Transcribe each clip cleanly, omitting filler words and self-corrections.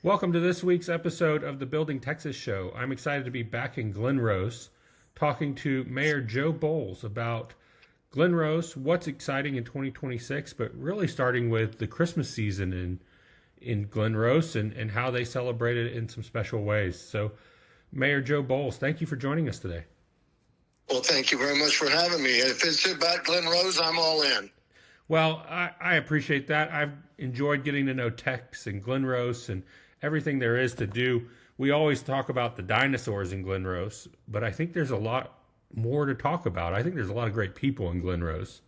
Welcome to this week's episode of the Building Texas Show. I'm excited to be back in Glen Rose talking to Mayor Joe Boles about Glen Rose, what's exciting in 2026, but really starting with the Christmas season in Glen Rose and how they celebrate it in some special ways. So, Mayor Joe Boles, thank you for joining us today. Well, thank you very much for having me. If it's about Glen Rose, I'm all in. Well, I appreciate that. I've enjoyed getting to know Tex and Glen Rose and everything there is to do. We always talk about the dinosaurs in Glen Rose, but I think there's a lot more to talk about. I think there's a lot of great people in Glen Rose.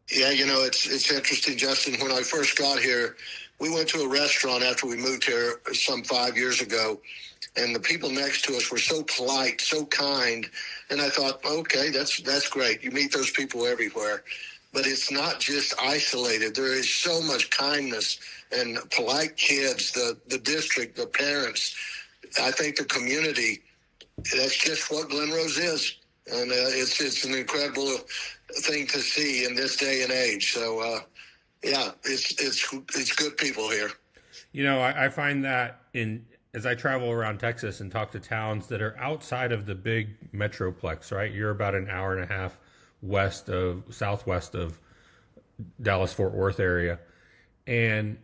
Yeah, it's interesting, Justin. When I first got here, we went to a restaurant after we moved here some 5 years ago, and the people next to us were so polite, so kind, and I thought, okay, that's great. You meet those people everywhere. But it's not just isolated. There is so much kindness and polite kids, the district, the parents. I think the community, that's just what Glen Rose is. And it's an incredible thing to see in this day and age. So, it's good people here. You know, I find that as I travel around Texas and talk to towns that are outside of the big metroplex, right? You're about an hour and a half southwest of Dallas-Fort Worth area, and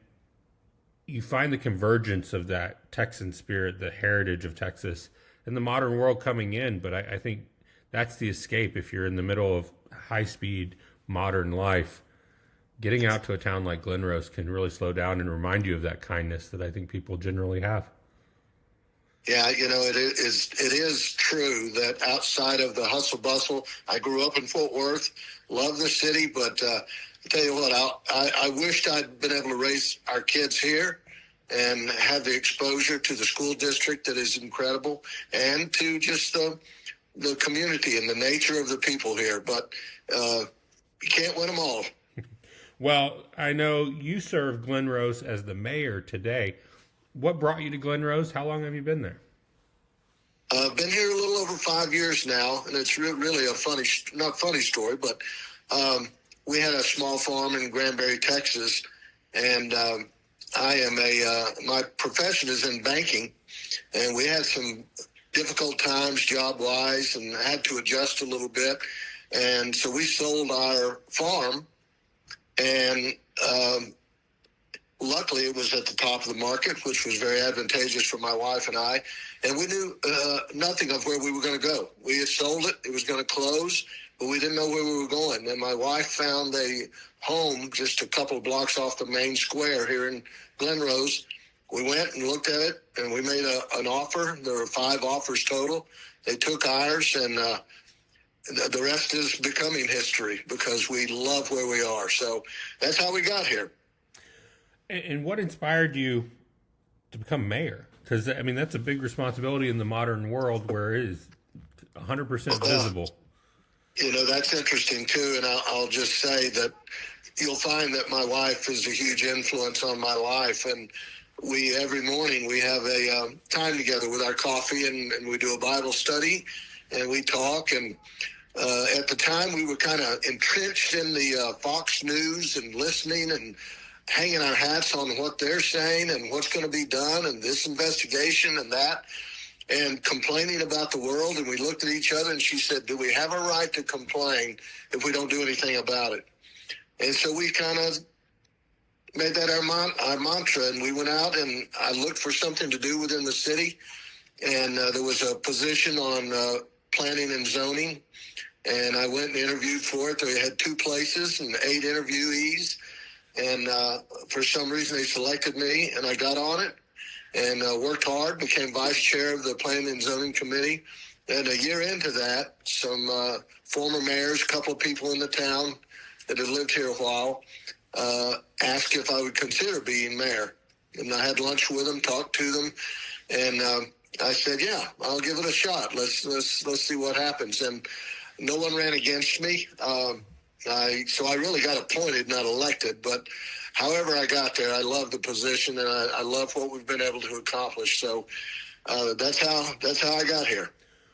you find the convergence of that Texan spirit, the heritage of Texas, and the modern world coming in. But I think that's the escape if you're in the middle of high-speed modern life. Getting out to a town like Glen Rose can really slow down and remind you of that kindness that I think people generally have. Yeah, it is true that outside of the hustle bustle, I grew up in Fort Worth, love the city, but I tell you what, I wished I'd been able to raise our kids here and have the exposure to the school district that is incredible and to just the community and the nature of the people here. But you can't win them all. Well, I know you serve Glen Rose as the mayor today. What brought you to Glen Rose? How long have you been there? I've been here a little over 5 years now, and it's really a not funny story, but we had a small farm in Granbury, Texas, and my profession is in banking, and we had some difficult times job-wise and had to adjust a little bit, and so we sold our farm, and luckily, it was at the top of the market, which was very advantageous for my wife and I. And we knew nothing of where we were going to go. We had sold it. It was going to close, but we didn't know where we were going. And my wife found a home just a couple of blocks off the main square here in Glen Rose. We went and looked at it, and we made an offer. There were 5 offers total. They took ours, and the rest is becoming history because we love where we are. So that's how we got here. And what inspired you to become mayor? Because, I mean, that's a big responsibility in the modern world where it is 100% visible. That's interesting, too. And I'll just say that you'll find that my wife is a huge influence on my life. And every morning we have a time together with our coffee, and we do a Bible study, and we talk. And at the time, we were kind of entrenched in the Fox News and listening and hanging our hats on what they're saying and what's going to be done and this investigation and that, and complaining about the world. And we looked at each other, and she said, do we have a right to complain if we don't do anything about it? And so we kind of made that our mantra, and we went out, and I looked for something to do within the city, and there was a position on planning and zoning, and I went and interviewed for it. They had 2 places and 8 interviewees. And for some reason, they selected me, and I got on it and worked hard, became vice chair of the Planning and Zoning Committee. And a year into that, some former mayors, a couple of people in the town that had lived here a while, asked if I would consider being mayor. And I had lunch with them, talked to them, and I said, yeah, I'll give it a shot. Let's see what happens. And no one ran against me. So I really got appointed, not elected, but however I got there, I love the position, and I love what we've been able to accomplish. So that's how I got here.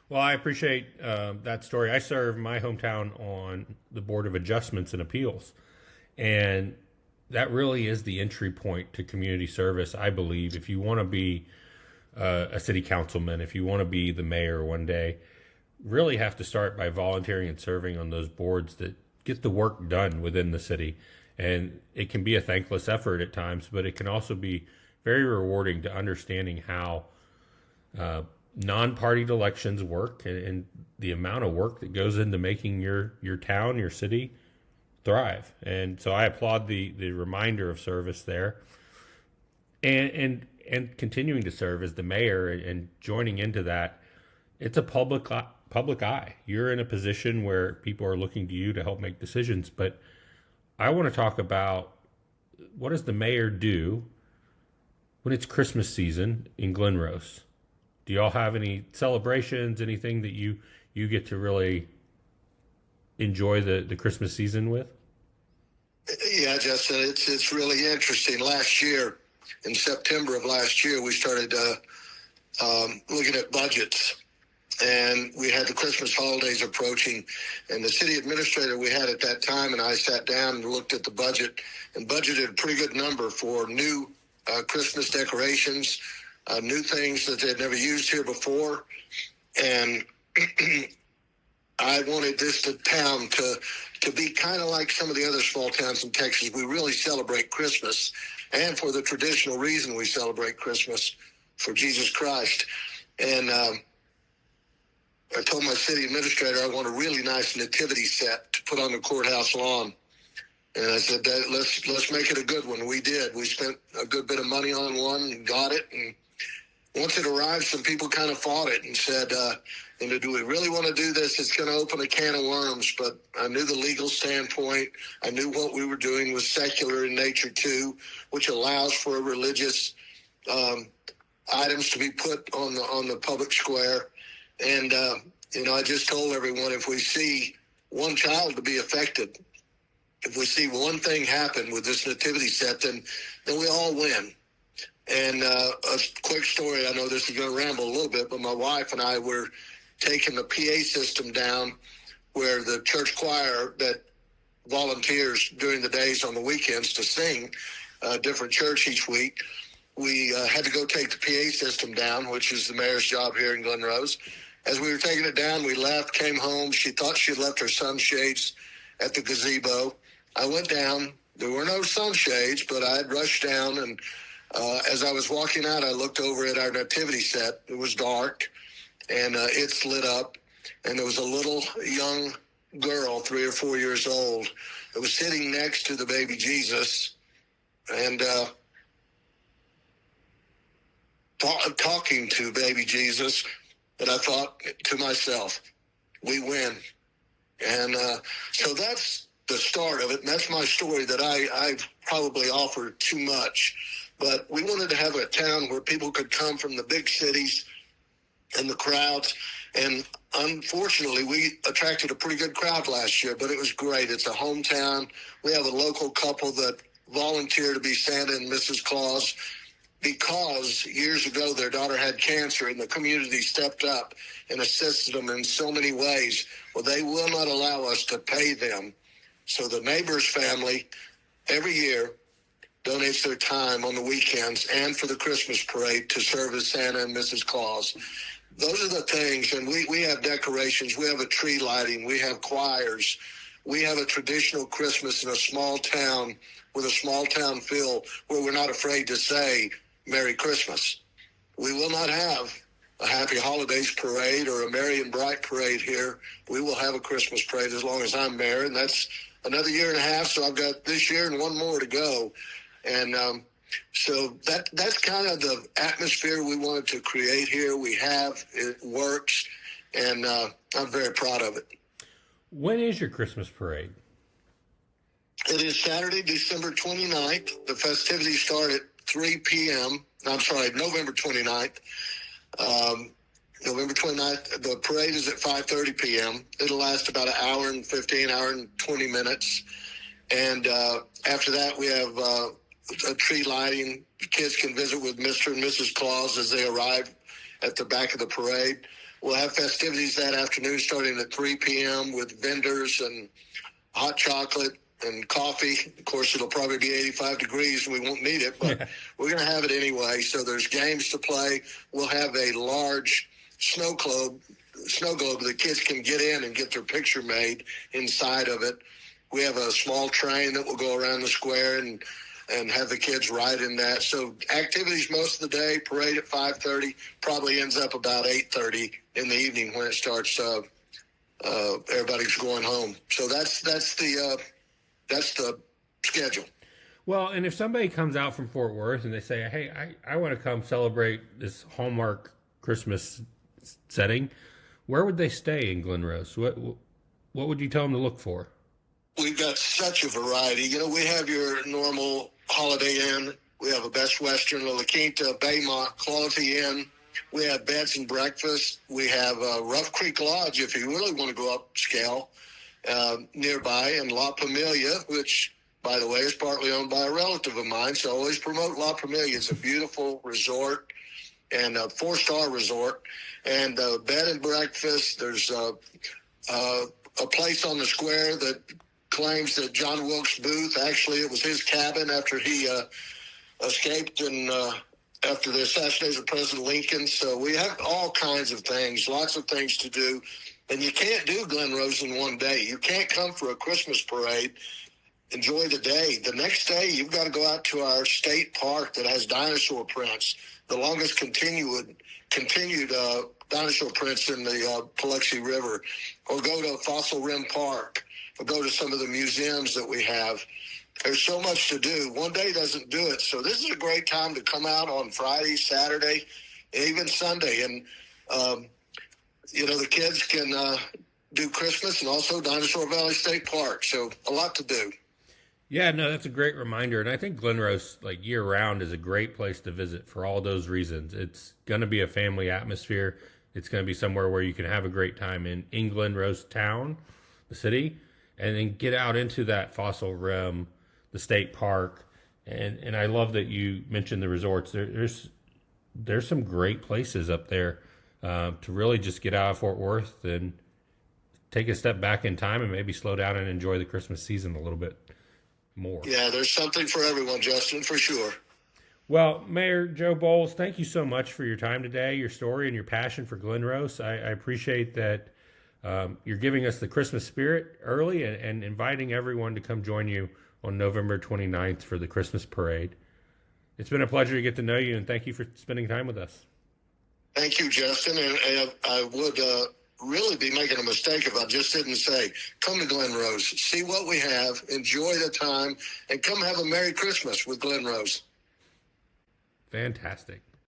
Well, I appreciate that story. I serve my hometown on the Board of Adjustments and Appeals, and that really is the entry point to community service, I believe. If you want to be a city councilman, if you want to be the mayor one day, really have to start by volunteering and serving on those boards that get the work done within the city. And it can be a thankless effort at times, but it can also be very rewarding to understanding how non-partied elections work, and the amount of work that goes into making your town, your city thrive. And so I applaud the reminder of service there, and continuing to serve as the mayor and joining into that. It's a public eye. You're in a position where people are looking to you to help make decisions. But I want to talk about, what does the mayor do when it's Christmas season in Glen Rose? Do y'all have any celebrations, anything that you get to really enjoy the Christmas season with? Yeah, Justin, it's really interesting. Last year, in September of last year, we started looking at budgets. And we had the Christmas holidays approaching, and the city administrator we had at that time and I sat down and looked at the budget and budgeted a pretty good number for new Christmas decorations, new things that they'd never used here before. And I wanted this town to be kind of like some of the other small towns in Texas. We really celebrate Christmas, and for the traditional reason we celebrate Christmas, for Jesus Christ. And I told my city administrator I want a really nice nativity set to put on the courthouse lawn. And I said, let's make it a good one. We did. We spent a good bit of money on one and got it. And once it arrived, some people kind of fought it and said, do we really want to do this? It's going to open a can of worms. But I knew the legal standpoint. I knew what we were doing was secular in nature too, which allows for religious items to be put on the public square. And, I just told everyone, if we see one child to be affected, if we see one thing happen with this nativity set, then we all win. And a quick story, I know this is going to ramble a little bit, but my wife and I were taking the PA system down where the church choir that volunteers during the days on the weekends to sing a different church each week, we had to go take the PA system down, which is the mayor's job here in Glen Rose. As we were taking it down, we left, came home. She thought she had left her sunshades at the gazebo. I went down. There were no sunshades, but I had rushed down, and as I was walking out, I looked over at our nativity set. It was dark, and it's lit up, and there was a little young girl, 3 or 4 years old, that was sitting next to the baby Jesus, and talking to baby Jesus. And I thought to myself, we win. And so that's the start of it. And that's my story that I've probably offered too much. But we wanted to have a town where people could come from the big cities and the crowds. And unfortunately, we attracted a pretty good crowd last year, but it was great. It's a hometown. We have a local couple that volunteer to be Santa and Mrs. Claus, because years ago their daughter had cancer and the community stepped up and assisted them in so many ways. Well, they will not allow us to pay them. So the neighbor's family every year donates their time on the weekends and for the Christmas parade to serve as Santa and Mrs. Claus. Those are the things. And we have decorations. We have a tree lighting. We have choirs. We have a traditional Christmas in a small town with a small town feel where we're not afraid to say Merry Christmas. We will not have a Happy Holidays parade or a Merry and Bright parade here. We will have a Christmas parade as long as I'm mayor, and that's another year and a half, so I've got this year and one more to go. And so that's kind of the atmosphere we wanted to create here. We have, it works, and I'm very proud of it. When is your Christmas parade? It is Saturday, December 29th. The festivities start at 3 p.m. I'm sorry, November 29th. November 29th, the parade is at 5:30 p.m. It'll last about an hour and 15, hour and 20 minutes. And after that, we have a tree lighting. Kids can visit with Mr. and Mrs. Claus as they arrive at the back of the parade. We'll have festivities that afternoon starting at 3 p.m. with vendors and hot chocolate, and coffee. Of course, it'll probably be 85 degrees and we won't need it, but we're going to have it anyway. So there's games to play. We'll have a large snow globe the kids can get in and get their picture made inside of it. We have a small train that will go around the square and have the kids ride in that. So activities most of the day, parade at 5:30, probably ends up about 8:30 in the evening when it starts. Everybody's going home. So that's the schedule. Well, and if somebody comes out from Fort Worth and they say, hey, I want to come celebrate this Hallmark Christmas setting, where would they stay in Glen Rose? What would you tell them to look for? We've got such a variety. You know, we have your normal Holiday Inn. We have a Best Western, La Quinta, Baymont, Quality Inn. We have beds and breakfast. We have Rough Creek Lodge, if you really want to go upscale, nearby, and La Familia, which, by the way, is partly owned by a relative of mine, so I always promote La Familia. It's a beautiful resort and a 4-star resort. And bed and breakfast. There's a place on the square that claims that John Wilkes Booth, actually it was his cabin after he escaped and after the assassination of President Lincoln. So we have all kinds of things, lots of things to do. And you can't do Glen Rose in one day. You can't come for a Christmas parade, enjoy the day. The next day, you've got to go out to our state park that has dinosaur prints, the longest continued dinosaur prints in the Paluxy River, or go to Fossil Rim Park, or go to some of the museums that we have. There's so much to do. One day doesn't do it. So this is a great time to come out on Friday, Saturday, and even Sunday. And, the kids can do Christmas and also Dinosaur Valley State Park. So a lot to do. Yeah, no, that's a great reminder. And I think Glen Rose, like year round, is a great place to visit for all those reasons. It's going to be a family atmosphere. It's going to be somewhere where you can have a great time in Glen Rose town, the city, and then get out into that Fossil Rim, the state park. And I love that you mentioned the resorts. There's some great places up there to really just get out of Fort Worth and take a step back in time and maybe slow down and enjoy the Christmas season a little bit more. Yeah, there's something for everyone, Justin, for sure. Well, Mayor Joe Boles, thank you so much for your time today, your story, and your passion for Glen Rose. I appreciate that you're giving us the Christmas spirit early and inviting everyone to come join you on November 29th for the Christmas parade. It's been a pleasure to get to know you, and thank you for spending time with us. Thank you, Justin. And I would really be making a mistake if I just didn't say, come to Glen Rose, see what we have, enjoy the time, and come have a Merry Christmas with Glen Rose. Fantastic.